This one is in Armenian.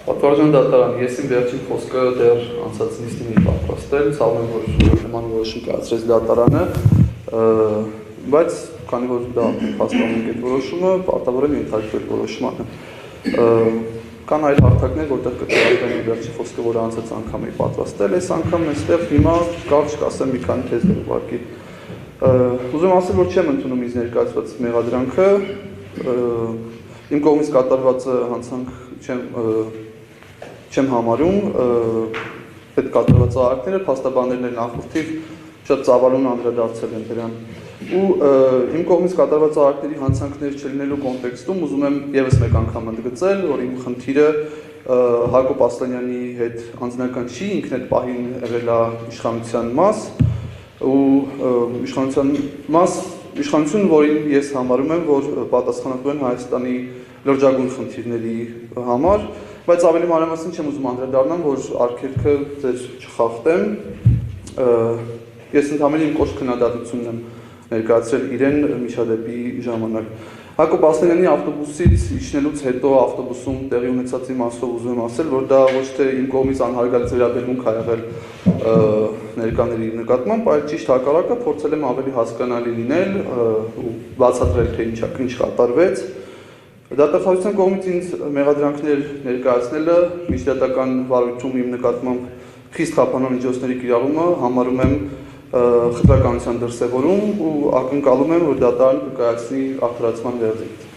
Պատվարժան դատարան, ես իմ վերջին խոսքը դեռ անցած նիստին էի պատրաստել, ցավում եմ, որ նման որոշում կայացրեց դատարանը, բայց քանի որ դա փաստորեն այդ որոշումը, պարտավոր եմ ենթարկվել որոշմանը։ Կան այլ հարթակներ, որտեղ կտեղադրվեն իմ վերջին խոսքը, որը անցած անգամ էի պատրաստել, այս անգամ այստեղ հիմա կարճ կասեմ մի քանի թեզեր ուղղակի։ Ուզում եմ ասել, որ չեմ ընդունում ինձ ներկայացված մեղադրանքը, իմ կողմից կատարվածը հանցանք չեմ համարում, այդ կատարված ակտները փաստաբաններն նախորդիվ շատ ծավալուն անդրադարձել են դրան։ Ու իմ կողմից կատարված ակտերի հանցանքներ չլինելու կոնտեքստում ուզում եմ եւս մեկ անգամ ընդգծել, որ իմ խնդիրը Հակոբ Ասլանյանի հետ անձնական չի, ինքն այդ պահին եղել է իշխանության մաս ու իշխանություն, որին ես համարում եմ, որ պատասխանատու են Հայաստանի լրջագույն խնդիրների համար, բայց ավելի մանրամասն չեմ ուզում անդրադառնամ, որ արգելքը ձեր չխախտեմ, ես ընդհանրապես իմ կոշտ քննադատությունն եմ ներկայացրել իրեն միջադեպի ժամանակ։ Հակոբ Ասլանյանի ավտոբուսից իջնելուց հետո ավտոբուսում տեղի ունեցածի մասով ուզում եմ ասել, որ դա ոչ թե իմ կողմից անհարգալից վերաբերմունք ա եղել ներկաների նկատմամբ, այլ ճիշտ հակառակը փորձել եմ ավելի հասկանալի լինել ու բացատրել, թե ինչ կատարվեց։ Դատախազության կողմից ինձ մեղադրանքներ ներկայացնելը միջդատական վարույթում իմ նկատմամբ խիստ խափանող միջոցների կիրառումը համարում եմ խտրականության դրսևորում ու ակնկալում եմ, որ դատարանը կկայացնի արդարացման վերդիկտ։